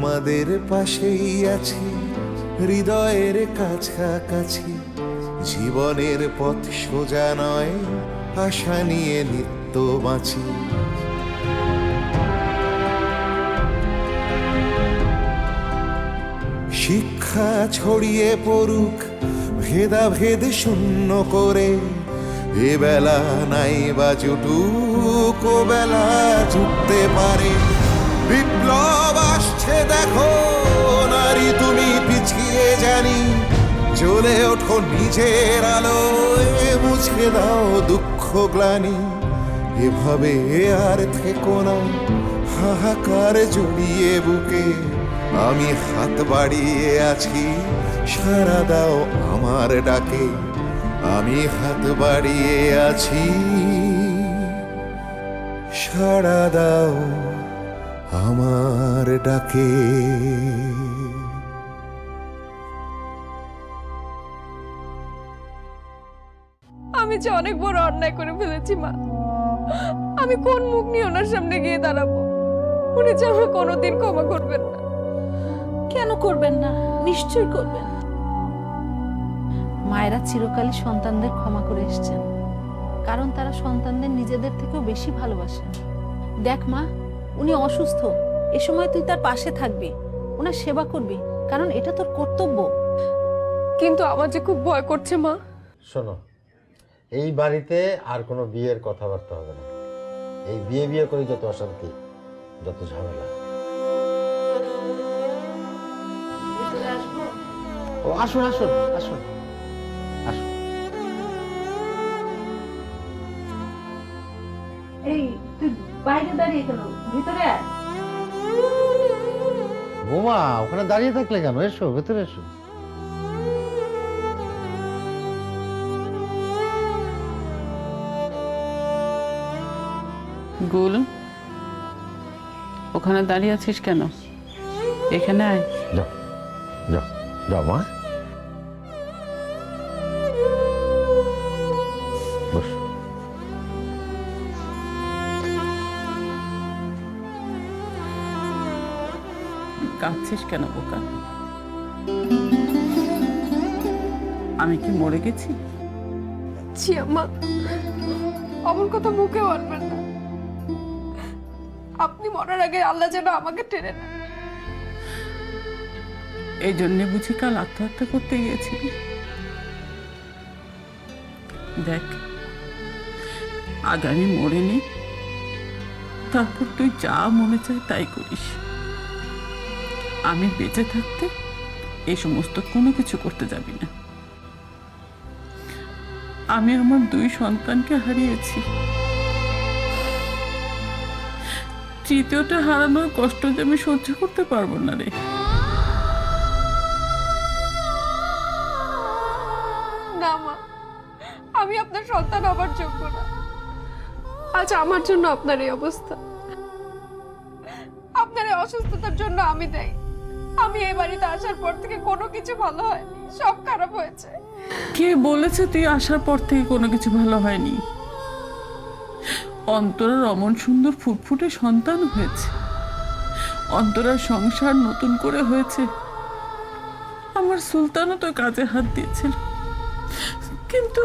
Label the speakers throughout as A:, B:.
A: তোমাদের পাশেই আছি, হৃদয়ের কাছাকাছি। জীবনের পথ সোজা নয়, আশা নিয়ে নিত্য বাঁচি। শিক্ষা ছড়িয়ে পড়ুক ভেদাভেদ শূন্য করে, এ বেলা নাই বা জুটুক, ও বেলা জুটতে পারে। বিপ্লব আসছে দেখো নারী, তুমি পিছিয়ে জানি, জ্বলে ওঠো নিজের আলোয়, মুছে দাও দুঃখ গ্লানি। এভাবে আর থেকো না হাহাকার জড়িয়ে বুকে, আমি হাত বাড়িয়ে আছি, সাড়া দাও আমার ডাকে। আমি হাত বাড়িয়ে আছি, সাড়া দাও আমার ডাকে।
B: আমি যে অনেক বড় অন্যায় করে ফেলেছি মা। আমি কোন মুখ নিয়ে ওনার সামনে গিয়ে দাঁড়াবো? উনি যে আমাকে কোনোদিন ক্ষমা করবেন না।
C: কেন করবেন না? নিশ্চয়ই করবেন। মায়েরা চিরকালই সন্তানদের ক্ষমা করে এসেছেন, কারণ তারা সন্তানদের নিজেদের থেকেও বেশি ভালোবাসেন। দেখ মা, উনি অসুস্থ, এ সময় তুই তার পাশে থাকবি, ওনার সেবা করবি, কারণ এটা তোর কর্তব্য।
B: কিন্তু আমার যে খুব ভয় করছে মা।
D: শোনো, এই বাড়িতে আর কোনো বিয়ের কথাবার্তা হবে না। এই বিয়ে বিয়ে করে যত অশান্তি, যত ঝামেলা। ও আসুন আসুন আসুন আসুন।
C: এই তুই বাইরে দাঁড়িয়ে কেন? ভিতরে আয়।
D: বোমা, ওখানে দাঁড়িয়ে থাকলে কেন? এসো, ভেতরে এসো।
E: গুল, ওখানে দাঁড়িয়ে আছিস কেন? এখানে আয়।
D: যাও যাও যাও মা, বস।
E: কাঁদছিস কেন বোকা? আমি কি মরে গেছি?
B: ছি আম্মা, অমন কথা মুখে আনবেন না। আপনি মরার আগে আল্লাহ যেন আমাকে টেনে না।
E: এই জন্যে বুঝি কাল আত্মহত্যা করতে গিয়েছিলি? দেখ, আগে আমি মরিনি, তারপর তুই যা মনে চায় তাই করিস। আমি বেঁচে থাকতে এই সমস্ত কোনো কিছু করতে যাবি না। আমি আমার 2 সন্তানকে হারিয়েছি, তৃতীয়টা হারানোর কষ্ট যে আমি সহ্য করতে পারবো না রে।
B: না মা, আমি আপনার সন্তান হবার যোগ্য না। আজ আমার জন্য আপনার এই অবস্থা, আপনার এই অসুস্থতার জন্য আমি দায়ী। আমি এই বাড়িতে আসার পর থেকে কোনো কিছু ভালো হয়নি, সব খারাপ হয়েছে।
E: কে বলেছে তুই আসার পর থেকে কোনো কিছু ভালো হয়নি? অন্তরার অমন সুন্দর ফুটফুটে সন্তান হয়েছে, অন্তরার সংসার নতুন করে হয়েছে। আমার সুলতানও তো কাজে হাত দিয়েছিল, কিন্তু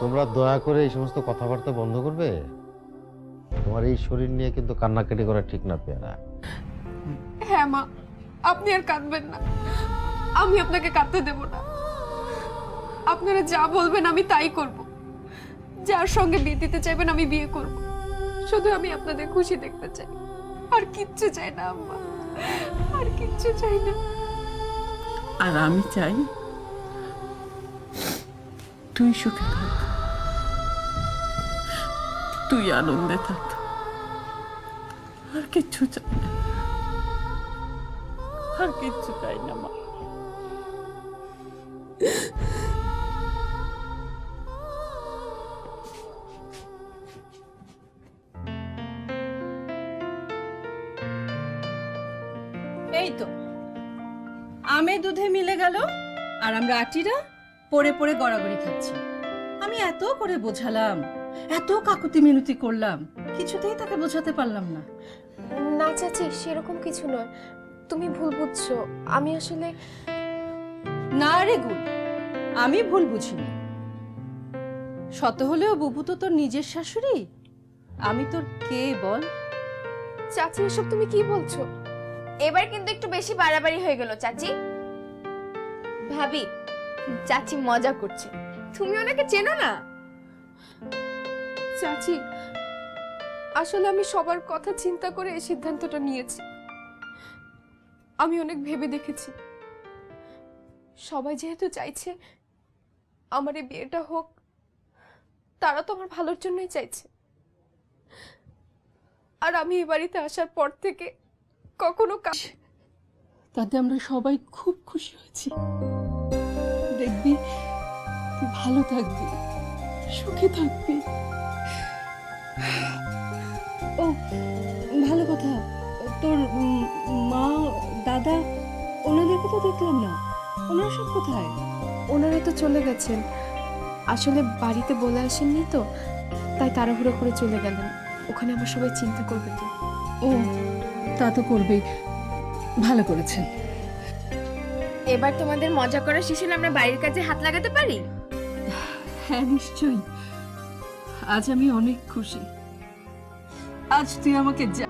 D: তোমরা দয়া করে এই সমস্ত কথাবার্তা বন্ধ করবে? তোমার এই শরীর নিয়ে কিন্তু কান্নাকাটি করা ঠিক না পেয়ারা।
B: হ্যাঁ মা, আপনি আর কাঁদবেন না, আমি আপনাকে কাঁদতে দেব না। আপনারা যা বলবেন আমি তাই করব, যার সঙ্গে বিয়ে দিতে চাইবেন আমি বিয়ে করব। শুধু আমি আপনাদের খুশি দেখতে চাই, আর কিচ্ছু চাই না আম্মা, আর কিচ্ছু চাই না।
E: আর আমি চাই তুই সুখে থাক, তুই আনন্দে থাক, আর কিচ্ছু চাই না, আর কিচ্ছু চাই না মা।
F: এই তো আমে দুধে মিলে গেল, আর আমরা আটিরা পড়ে পড়ে গড়াগড়ি খাচ্ছি। আমি এত করে বোঝালাম, এত কাকুতি মিনতি করলাম, কিছুতেই তাকে বোঝাতে পারলাম না।
G: না চাচি, সেরকম কিছু নয়।
B: তুমি ভুল বুঝছো, আমি আসলে
F: না রে গুল, আমি ভুল বুঝিনি। শত হলেও বুবু তো তোর নিজের শাশুড়ি, আমি তোর কে বল?
B: চাচি এসব তুমি কি বলছো?
G: এবার কিন্তু একটু বেশি বাড়াবাড়ি হয়ে গেল চাচি। ভাবি, চাচি মজা করছে, তুমি ওনাকে চেনো না?
B: চাচি আসলে আমি সবার কথা চিন্তা করে এই সিদ্ধান্তটা নিয়েছি। আমি অনেক ভেবে দেখেছি, সবাই যেহেতু চাইছে আমার এই বিয়েটা হোক, তারা তো আমার ভালোর জন্যই চাইছে। আর আমি এই বাড়িতে আসার পর থেকে কখনো
F: তাতে আমরা সবাই খুব খুশি হয়েছি। দেখবি তুই ভালো থাকবি, সুখে থাকবি। ও ভালো কথা, তোর মা দাদা ওনাদেরকে তো দেখলাম না, ওনারা সব কোথায়?
B: ওনারা তো চলে গেছেন, আসলে বাড়িতে বলে আসেননি তো, তাই তাড়াহুড়ো করে চলে গেলেন। ওখানে আমার সবাই চিন্তা করবে তো।
F: ও তা তো করবেই, ভালো করেছেন।
G: এবার তোমাদের মজা করার শেষে আমরা বাড়ির কাজে হাত লাগাতে পারি?
F: হ্যাঁ নিশ্চয়ই, আজ আমি অনেক খুশি। আজ তুই আমাকে যা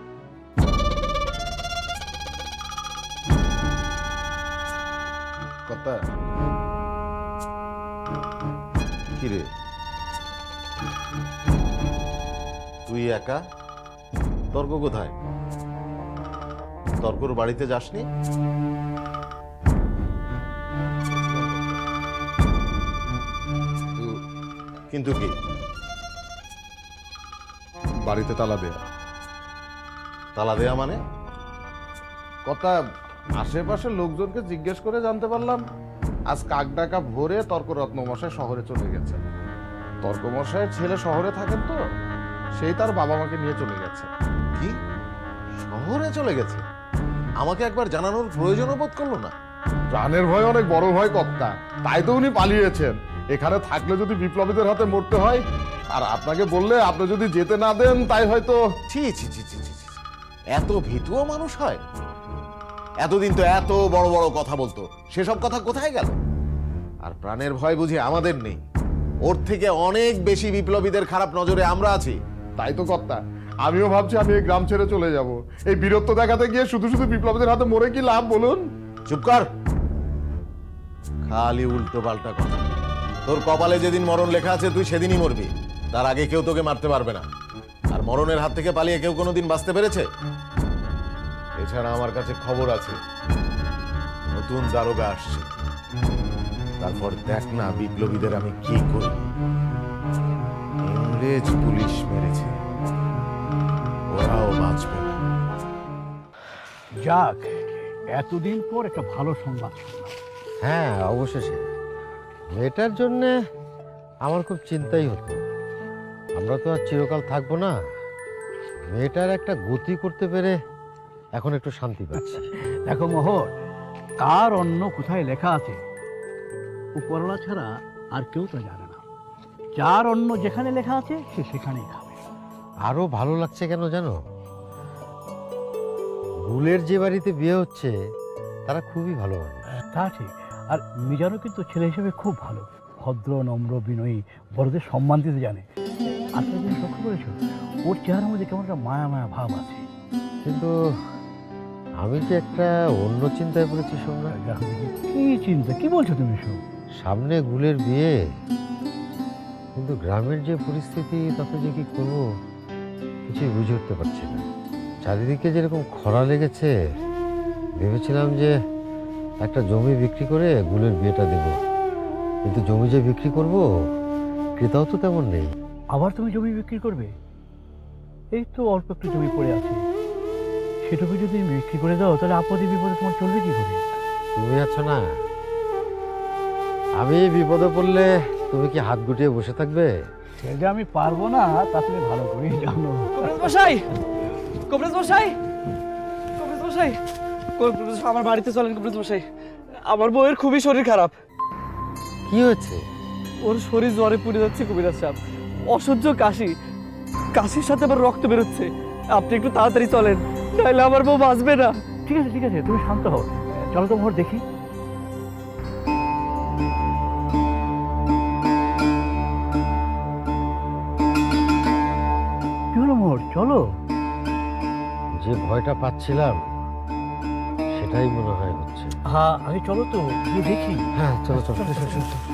A: কথা কি রে, তুই একা? তর্ক কোথায়? তর্কর বাড়িতে যাসনি? কিন্তু কি?
H: বাড়িতে তালা দেয়া।
A: তালা দেয়া মানে?
H: কথা আশেপাশের লোকজনকে জিজ্ঞেস করে জানতে পারলাম আজ কাকডাকা ভোরে তর্করত্ন মশাই শহরে চলে গেছে। তর্ক মশাইয়ের ছেলে শহরে থাকেন তো, সেই তার বাবা মাকে নিয়ে চলে গেছে।
A: কি শহরে চলে গেছে? আমাকে একবার জানানোর প্রয়োজনও বোধ করলো না।
H: প্রাণের ভয় অনেক বড় ভয় কর্তা, তাই তো উনি পালিয়েছেন। এখানে থাকলে যদি বিপ্লবীদের হাতে মরতে হয়, আর আপনাকে বললে আপনি যদি যেতে না দেন, তাই হয়তো।
A: ছি ছি ছি ছি ছি ছি। এত ভীতুও মানুষ হয়? এতদিন তো এত বড় বড় কথা বলতো, সেসব কথা কোথায় গেল? আর প্রাণের ভয় বুঝি আমাদের নেই? ওর থেকে অনেক বেশি বিপ্লবীদের খারাপ নজরে আমরা আছি।
H: তাই তো কর্তা, আমিও ভাবছি আমি এই গ্রাম ছেড়ে চলে যাব। এই বীরত্ব দেখাতে গিয়ে শুধু শুধু বিপ্লবীদের হাতে মরে কি লাভ বলুন?
A: চুপ কর, খালি উল্টো পাল্টা কথা। তোর কপালে যেদিন মরণ লেখা আছে তুই সেদিনই মরবি, তার আগে কেউ তোকে মারতে পারবে না। আর মরণের হাত থেকে পালিয়ে কেউ কোনোদিন বাঁচতে পেরেছে? এছাড়া আমার কাছে খবর আছে, নতুন দারোগা আসছে। তারপর দেখ না বিপ্লবীদের আমি কি করি। ইংরেজ পুলিশ মেরেছে, ওরাও বাঁচবে না।
I: যাক, এতদিন পর একটা ভালো সংবাদ শুনলাম।
D: হ্যাঁ অবশেষে। মেয়েটার জন্যে আমার খুব চিন্তাই হতো। আমরা তো আর চিরকাল থাকবো না। মেয়েটার একটা গতি করতে পেরে এখন একটু শান্তি পাচ্ছি।
I: দেখো মোহর, কার অন্য কোথায় লেখা আছে উপরওয়ালা ছাড়া আর কেউ তো জানে না। যার অন্য যেখানে লেখা আছে সে সেখানেই খাবে।
D: আরো ভালো লাগছে কেন জানো? গুলের যে বাড়িতে বিয়ে হচ্ছে তারা খুবই ভালো মানুষ।
I: তা ঠিক। আর মিজানও কিন্তু ছেলে হিসেবে খুব ভালো, ভদ্র, নম্র, বিনয়ী, বড়দের সম্মান দিতে জানে। আর তুমি জিনিস লক্ষ্য করেছো, ওর চেহারার মধ্যে কেমন একটা মায়া মায়া ভাব আছে।
D: কিন্তু আমি যে একটা অন্য চিন্তায় পড়েছি সোমরা।
I: দেখো দেখি, কি চিন্তা, কি বলছো তুমি সব?
D: সামনে গুলের বিয়ে, কিন্তু গ্রামের যে পরিস্থিতি তাতে যে কি করবো কিছুই বুঝে উঠতে পারছি না। চারিদিকে যেরকম খরা লেগেছে, ভেবেছিলাম যে একটা জমি বিক্রি করে গুলের বিয়েটা দেব, কিন্তু জমি যে বিক্রি করব ক্রেতাও তো তেমন নেই।
I: আবার তুমি জমি বিক্রি করবে? এই তো অল্প একটু জমি পড়ে আছে, সেটুকু যদি বিক্রি করে দাও তাহলে আপদে বিপদে তোমার চলবে কি করে?
D: তুমি আছো না, আমি বিপদে পড়লে তুমি কি হাত গুটিয়ে বসে থাকবে?
I: সে যে আমি পারবো না তা তুমি ভালো করেই জানো।
J: মশাই, কবিরাজ মশাই, কবিরাজ মশাই, আমার বাড়িতে চলেন কবিরাজ মশাই। আমার বউয়ের খুবই শরীর খারাপ।
D: কি হয়েছে?
J: ওর শরীর জ্বরে পুড়ে যাচ্ছে কবিরাজ সাহেব, অসহ্য কাশি, কাশির সাথে আবার রক্ত বেরোচ্ছে। আপনি একটু তাড়াতাড়ি চলেন, নাহলে আমার বউ বাঁচবে না।
I: ঠিক আছে ঠিক আছে, তুমি শান্ত হও। চলো তো মোহর দেখি। কি হলো মোহর, চলো।
D: যে ভয়টা পাচ্ছিলাম সেটাই মনে হয় হচ্ছে।
I: হ্যাঁ আগে চলো তো, গিয়ে দেখি।
D: হ্যাঁ চলো চলো চলো, চলো, চলো।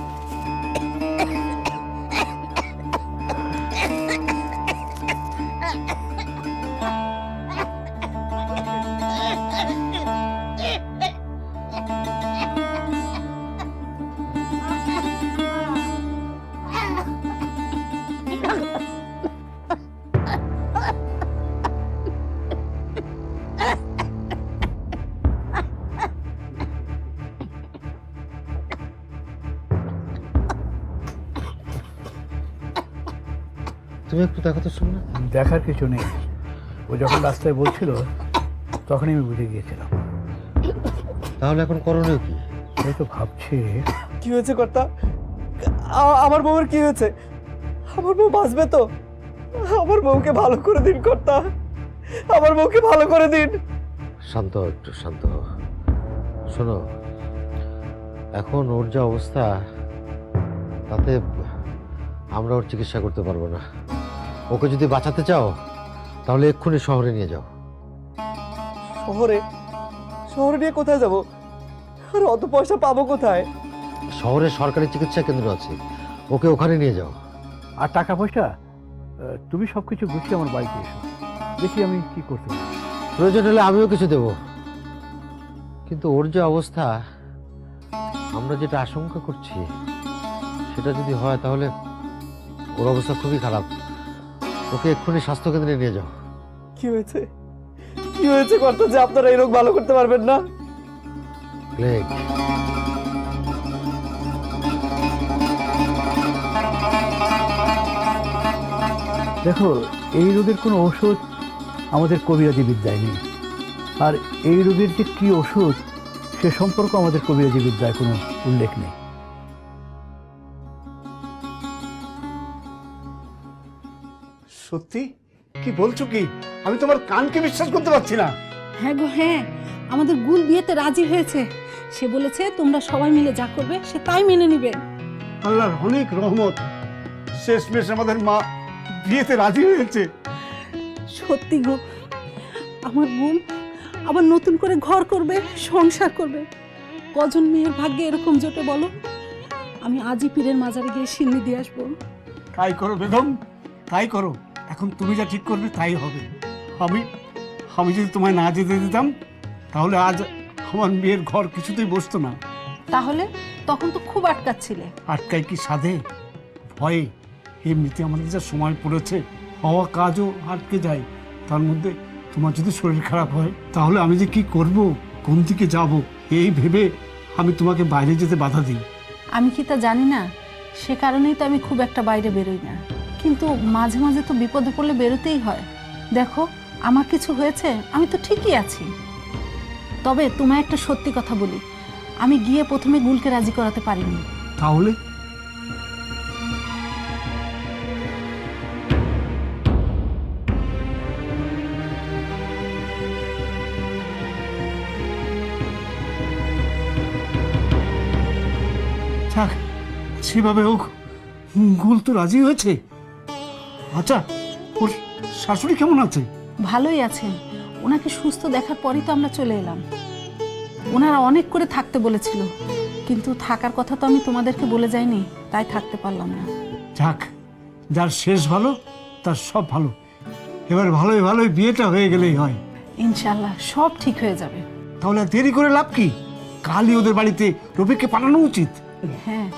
D: তুমি একটু দেখো তো শুন না।
I: দেখার কিছু নেই, ও যখন রাস্তায় বলছিল তখনই আমি বুঝে গিয়েছিলাম।
D: তাহলে এখন করণীয় কি?
I: এই তো ভাবছি।
J: কি হয়েছে কর্তা? আমার বউয়ের কি হয়েছে? আমার বউ বাঁচবে তো? আমার বউকে ভালো করে দিন কর্তা, আমার বউকে ভালো করে দিন।
D: শান্ত হও, একটু শান্ত হও। শোনো, এখন ওর যা অবস্থা তাতে আমরা ওর চিকিৎসা করতে পারবো না। ওকে যদি বাঁচাতে চাও তাহলে এক্ষুনি শহরে নিয়ে যাও।
J: শহরে? শহরে নিয়ে কোথায় যাব? আর অত পয়সা পাবো কোথায়?
D: শহরে সরকারি চিকিৎসা কেন্দ্র আছে, ওকে ওখানে নিয়ে যাও।
I: আর টাকা পয়সা তুমি সবকিছু গুছিয়ে আমার বাড়িতে এসো, দেখি আমি কি করতে পারি।
D: প্রয়োজন হলে আমিও কিছু দেব, কিন্তু ওর যে অবস্থা, আমরা যেটা আশঙ্কা করছি সেটা যদি হয় তাহলে ওর অবস্থা খুবই খারাপ। ওকে এক্ষুনি স্বাস্থ্যকেন্দ্রে নিয়ে যাও।
J: কি হয়েছে? কি হয়েছে কর্তা যে আপনারা এই রোগ ভালো করতে পারবেন না?
D: প্লেগ।
I: দেখো, এই রোগের কোনো ওষুধ আমাদের কবিরাজি বিদ্যায় নেই, আর এই রোগের যে কি ওষুধ সে সম্পর্কে আমাদের কবিরাজি বিদ্যায় কোনো উল্লেখ নেই।
K: সত্যি? কি বলছো কি? আমি তোমার কানকে বিশ্বাস করতে পারছি না।
C: হ্যাঁ গো হ্যাঁ, আমাদের গুল বিয়েতে রাজি হয়েছে। সে বলেছে তোমরা সবাই মিলে যা করবে সে তাই মেনে নিবে।
K: আল্লাহর অনেক রহমত, শেষমেশ আমাদের মা বিয়েতে রাজি হয়েছে।
C: সত্যি গো, আমার বোন আবার নতুন করে ঘর করবে, সংসার করবে। কজন মেয়ের ভাগ্যে এরকম জোটে বলো? আমি আজই পীরের মাজারে গিয়ে সিন্নি দিয়ে আসবো।
K: তাই করো বেগম, তাই করো। এখন তুমি যা ঠিক করবে তাই হবে। আমি যদি তোমায় না যেতে দিতাম তাহলে আজ আমার মেয়ের ঘর কিছুতেই বসতো না।
C: তাহলে তখন তো খুব আটকাচ্ছিলে।
K: আটকায় কি সাধে? ভয়ে। এমনিতে আমাদের যা সময় পড়েছে, হওয়া কাজও আটকে যায়। তার মধ্যে তোমার যদি শরীর খারাপ হয় তাহলে আমি যে কি করব, কোন দিকে যাব, এই ভেবে আমি তোমাকে বাইরে যেতে বাধা দিই।
C: আমি কি তা জানি না? সে কারণেই তো আমি খুব একটা বাইরে বেরোই না। কিন্তু মাঝে মাঝে তো বিপদে পড়লে বেরোতেই হয়। দেখো, আমার কিছু হয়েছে আমি তো ঠিকই আছি। তবে তোমায় একটা সত্যি কথা বলি, আমি গিয়ে প্রথমে গুলকে রাজি করাতে পারিনি।
K: তাহলে থাক, সেভাবে হোক, গুল তো রাজি হয়েছে। আচ্ছা, ওর শাশুড়ি কেমন আছে?
C: ভালোই আছেন। ওনাকে সুস্থ দেখার পরই তো আমরা চলে এলাম। ওনারা অনেক করে থাকতে বলেছিল, কিন্তু থাকার কথা তো আমি তোমাদেরকে বলে যাইনি, তাই থাকতে পারলাম না।
K: যাক, যার শেষ ভালো তার সব ভালো। এবার ভালোই ভালোই বিয়েটা হয়ে গেলেই হয়।
C: ইনশাআল্লাহ সব ঠিক হয়ে যাবে।
K: তাহলে আর দেরি করে লাভ কি? কালই ওদের বাড়িতে রফিককে পাঠানো উচিত।
C: হ্যাঁ,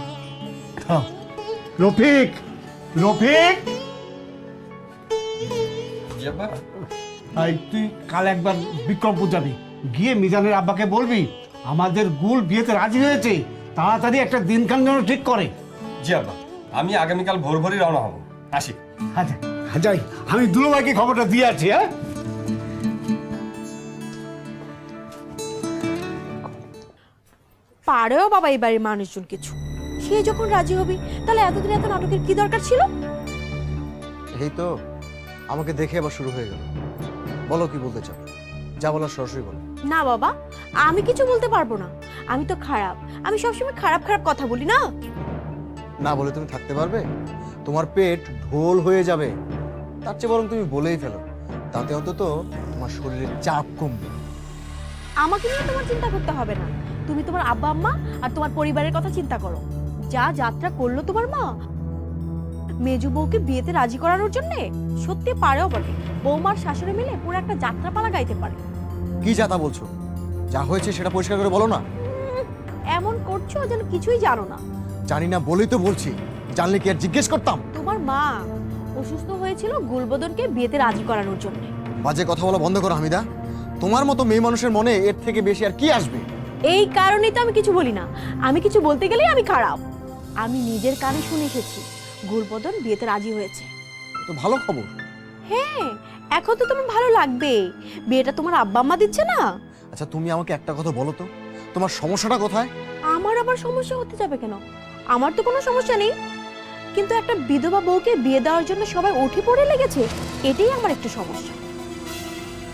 K: রফিক, রফিক, তুই কাল একবার বিক্রমপুর যাবি, গিয়ে মিজানের আব্বাকে বলবি আমাদের গুল বিয়েতে রাজি হয়েছে, তাড়াতাড়ি একটা দিনক্ষণ যেন ঠিক করে।
L: জি আব্বা, আমি আগামীকাল ভোর ভোরই রওনা হব। আসি।
K: আচ্ছা যাই, আমি দুলোভাইকে খবরটা দিয়ে আছি। হ্যাঁ,
M: পারেও বাবা এই বাড়ির মানুষজন কিছু। সে যখন রাজি হবি তাহলে এতদিন এত নাটকের কি দরকার ছিল?
N: এই তো আমাকে দেখে আবার শুরু হয়ে গেল। বলো কি বলতে চাও, যা বলার সরাসরি বলো।
M: না বাবা, আমি কিছু বলতে পারবো না। আমি তো খারাপ, আমি সবসময় খারাপ খারাপ কথা বলি না।
N: না বলে তুমি থাকতে পারবে? তোমার পেট ঢোল হয়ে যাবে। তার চেয়ে বরং তুমি বলেই ফেলো, তাতে অন্তত তোমার শরীরের চাপ কমবে।
M: আমাকে নিয়ে তোমার চিন্তা করতে হবে না। তুমি তোমার আব্বা আম্মা আর তোমার পরিবারের কথা চিন্তা করো। যা যাত্রা করলো তোমার মা মেজু বউকে বিয়েতে রাজি করানোর জন্য, সত্যি পারেও বটে। বৌমার শাশুড়ি মিলে পুরো একটা যাত্রাপালা গাইতে পারে।
N: কি যাতা বলছো? যা হয়েছে সেটা পরিষ্কার করে বলো না।
M: এমন করছো যেন কিছুই জানো না।
N: জানি না বলেই তো বলছি, জানলে কি আর জিজ্ঞেস করতাম?
M: তোমার মা অসুস্থ হয়েছিল গুলবদনকে বিয়েতে রাজি করানোর জন্য।
N: বাজে কথা বলা বন্ধ করো হামিদা। তোমার মতো মেয়ে মানুষের মনে এর থেকে বেশি আর কি আসবে?
M: এই কারণেই তো আমি কিছু বলি না। আমি কিছু বলতে গেলেই আমি খারাপ। আমি নিজের কানে শুনে এসেছি গুলবদন বিয়েতে রাজি হয়েছে।
N: তো ভালো খবর।
M: হ্যাঁ, এখন তো তোমার ভালো লাগবে। বিয়েটা তোমার আব্বা আম্মা দিচ্ছে না।
N: আচ্ছা তুমি আমাকে একটা কথা বলো তো, তোমার সমস্যাটা কোথায়?
M: আমার আবার সমস্যা হতে যাবে কেন? আমার তো কোনো সমস্যা নেই, কিন্তু একটা বিধবা বউকে বিয়ে দেওয়ার জন্য সবাই উঠে পড়ে লেগেছে, এটাই আমার একটু সমস্যা।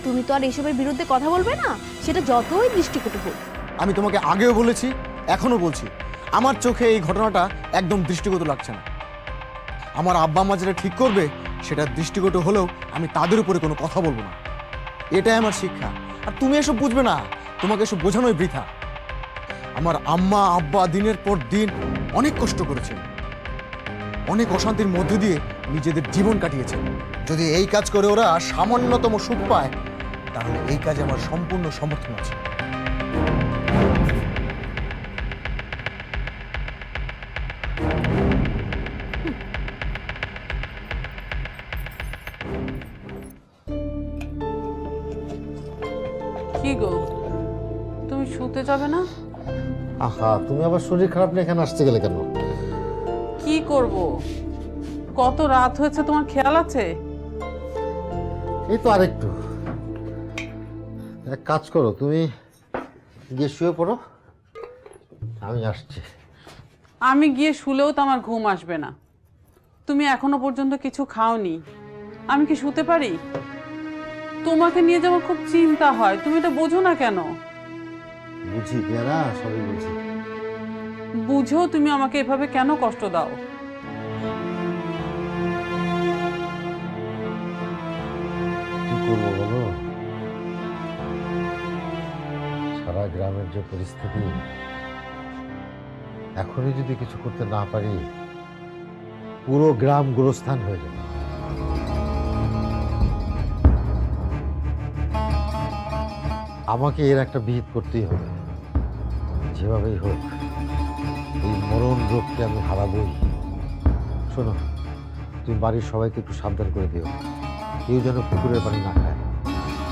M: তুমি তো আর এসবের বিরুদ্ধে কথা বলবে না, সেটা যতই দৃষ্টিকটু হোক।
N: আমি তোমাকে আগেও বলেছি, এখনো বলছি, আমার চোখে এই ঘটনাটা একদম দৃষ্টিগত লাগছে না। আমার আব্বা আম্মা যেটা ঠিক করবে সেটা দৃষ্টিগত হলেও আমি তাদের উপরে কোনো কথা বলবো না। এটাই আমার শিক্ষা। আর তুমি এসব বুঝবে না, তোমাকে এসব বোঝানোই বৃথা। আমার আম্মা আব্বা দিনের পর দিন অনেক কষ্ট করেছেন, অনেক অশান্তির মধ্যে দিয়ে নিজেদের জীবন কাটিয়েছেন। যদি এই কাজ করে ওরা সামান্যতম সুখ পায়, তাহলে এই কাজে আমার সম্পূর্ণ সমর্থন আছে।
E: কি গো, তুমি শুতে যাবে না?
D: আহা, তুমি আবার শরীর খারাপ নিয়ে এখানে আসতে গেলে কেন?
E: কি করব, কত রাত হয়েছে তোমার খেয়াল আছে?
D: এই তো আরেকটু। এক কাজ করো, তুমি গিয়ে শুয়ে পড়ো, আমি আসছি।
E: আমি গিয়ে শুলেও তো আমার ঘুম আসবে না। তুমি এখনো পর্যন্ত কিছু খাওনি, আমি কি শুতে পারি? তোমাকে নিয়ে যে আমার খুব চিন্তা হয়, তুমি এটা বোঝো না কেন?
D: বুঝি পেয়ারা, সবই বুঝি।
E: বুঝো তুমি আমাকে এভাবে কেন কষ্ট দাও?
D: কি করবো বলো, সারা গ্রামের যে পরিস্থিতি, এখনই যদি কিছু করতে না পারি পুরো গ্রাম গোরস্থান হয়ে যাবে। আমাকে এর একটা বিহিত করতেই হবে, যেভাবেই হোক এই মরণ রোগকে আমি হারাবই। শোনো, তুমি বাড়ির সবাইকে একটু সাবধান করে দিও, কেউ যেন পুকুরের পানি না খায়।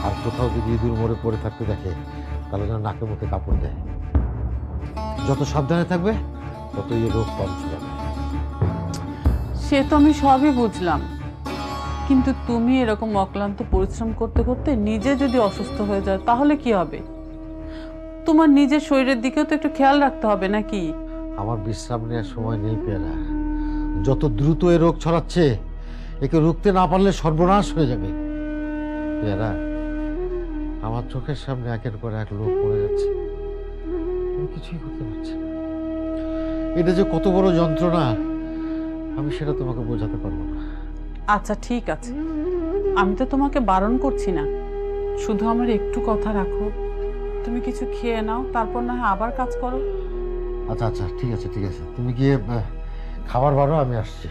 D: আর কোথাও যদি ইঁদুর মরে পড়ে থাকতে দেখে, তাহলে যেন নাকে মুখে কাপড় দেয়। যত সাবধানে থাকবে ততই এই রোগ কম ছড়াবে।
E: সে তো আমি সবই বুঝলাম, কিন্তু তুমি এরকম অক্লান্ত পরিশ্রম করতে করতে নিজে যদি অসুস্থ হয়ে যায় তাহলে কি হবে? তোমার নিজের শরীরের দিকেও তো একটু খেয়াল রাখতে হবে নাকি?
D: আমার বিশ্রাম নেওয়ার সময় নেই পেয়ারা। যত দ্রুত এই রোগ ছড়াচ্ছে, একে রুখতে না পারলে সর্বনাশ হয়ে যাবে। পেয়ারা, আমার চোখের সামনে একের পর এক লোক মরে যাচ্ছে, আমি কিছুই করতে পারছি না। এটা যে কত বড় যন্ত্রণা, আমি সেটা তোমাকে বোঝাতে পারবো না।
E: আচ্ছা ঠিক আছে, আমি তো তোমাকে বারণ করছি না, শুধু আমার একটু কথা রাখো। তুমি কিছু খেয়ে নাও, তারপর না হয় আবার কাজ করো।
D: আচ্ছা আচ্ছা, ঠিক আছে ঠিক আছে, তুমি গিয়ে খাবার বারো, আমি আসছি।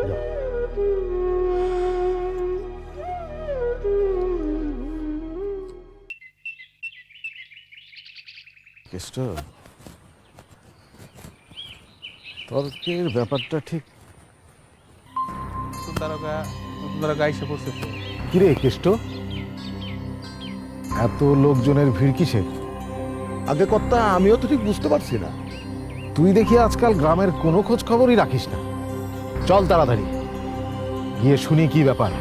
D: যাও।
H: কেষ্ট, তর্কের ব্যাপারটা ঠিক
A: কিরে কেষ্ট, এত লোকজনের ভিড় কিসের? আগে কর্তা, আমিও তো ঠিক বুঝতে পারছি না। তুই দেখি আজকাল গ্রামের কোনো খোঁজ খবরই রাখিস না। চল তাড়াতাড়ি গিয়ে শুনি কি ব্যাপার।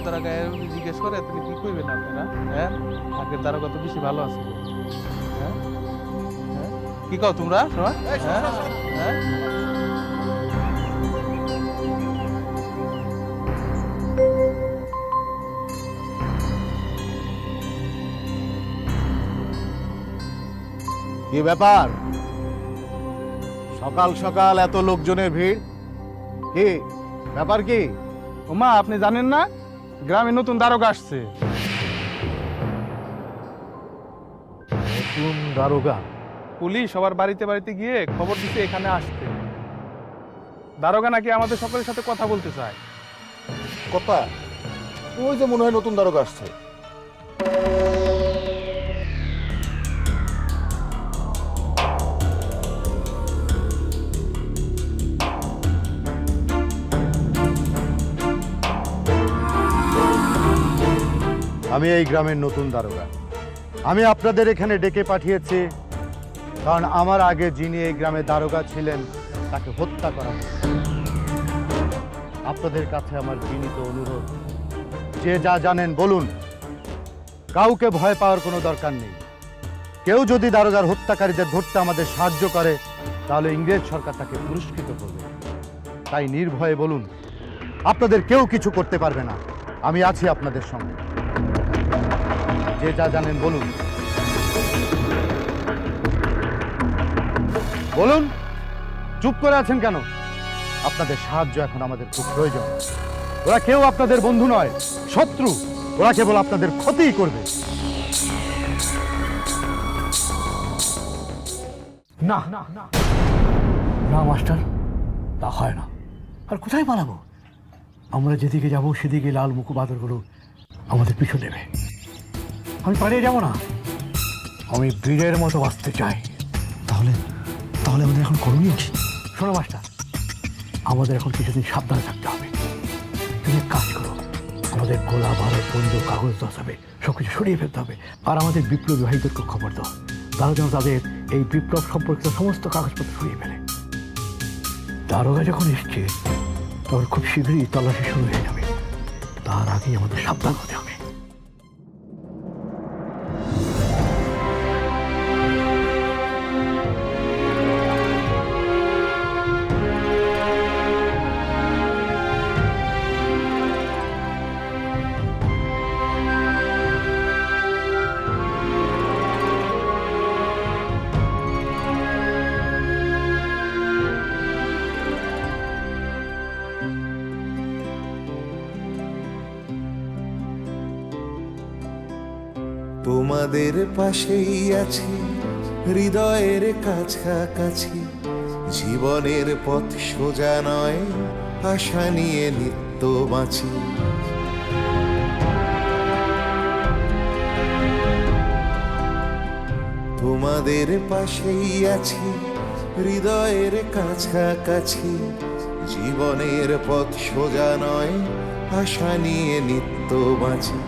J: তারা গায়ে জিজ্ঞেস করে তুমি কি কইবেন আপনারা? হ্যাঁ, আগের তারা কত বেশি ভালো আছে। হ্যাঁ, কি কও তোমরা সবাই? হ্যাঁ,
A: কি ব্যাপার সকাল সকাল এত লোকজনের ভিড়? কি ব্যাপার কি?
J: ওমা আপনি জানেন না গ্রামে নতুন দারোগা আসছে?
A: নতুন দারোগা?
J: পুলিশ সবার বাড়িতে বাড়িতে গিয়ে খবর দিতে এখানে আসতে। দারোগা নাকি আমাদের সকলের সাথে কথা বলতে চায়।
A: কথা? ওই যে মনে হয় নতুন দারোগা আসছে।
D: আমি এই গ্রামের নতুন দারোগা। আমি আপনাদের এখানে ডেকে পাঠিয়েছি কারণ আমার আগে যিনি এই গ্রামে দারোগা ছিলেন তাকে হত্যা করা হয়েছে। আপনাদের কাছে আমার বিনীত অনুরোধ, যে যা জানেন বলুন, কাউকে ভয় পাওয়ার কোনো দরকার নেই। কেউ যদি দারোগার হত্যাকারীদের ধরতে আমাদের সাহায্য করে তাহলে ইংরেজ সরকার তাকে পুরস্কৃত করবে। তাই নির্ভয়ে বলুন, আপনাদের কেউ কিছু করতে পারবে না। আমি আছি আপনাদের সঙ্গে। যে যা জানেন বলুন। বলুন, চুপ করে আছেন কেন? আপনাদের সাহায্য এখন আমাদের খুব প্রয়োজন। ওরা কেউ আপনাদের বন্ধু নয়, শত্রু। ওরা কেবল আপনাদের ক্ষতিই করবে।
I: না না মাস্টার, তা হয় না। আর কোথায় পালাবো? আমরা যেদিকে যাব সেদিকে লাল মুখ বাদরগুলো আমাদের পিছু নেবে। আমি পালিয়ে যাব না, আমি বীরের মতো বাঁচতে চাই।
N: তাহলে তাহলে আমাদের এখন করণীয় কি?
I: শোনো মাস্টার, আমাদের এখন কিছুদিন সাবধানে থাকতে হবে। তুমি এক কাজ করো, আমাদের গোলা বারুদ বন্দুক কাগজ দস্তাবে সব কিছু সরিয়ে ফেলতে হবে। আর আমাদের বিপ্লবী ভাইদেরকে খবর দাও, তারা যেন তাদের এই বিপ্লব সম্পর্কিত সমস্ত কাগজপত্র সরিয়ে ফেলে। দারোগা যখন এসছে তখন খুব শীঘ্রই তল্লাশি শুরু হয়ে যাবে। তার আগেই আমাদের সাবধান হতে হবে।
O: তোমাদের পাশেই আছি, হৃদয়ের কাছাকাছি। জীবনের পথ সোজা নয়, আশা নিয়ে নিত্য বাঁচি। তোমাদের পাশেই আছি, হৃদয়ের কাছাকাছি। জীবনের পথ সোজা নয়, আশা নিয়ে নিত্য বাঁচি।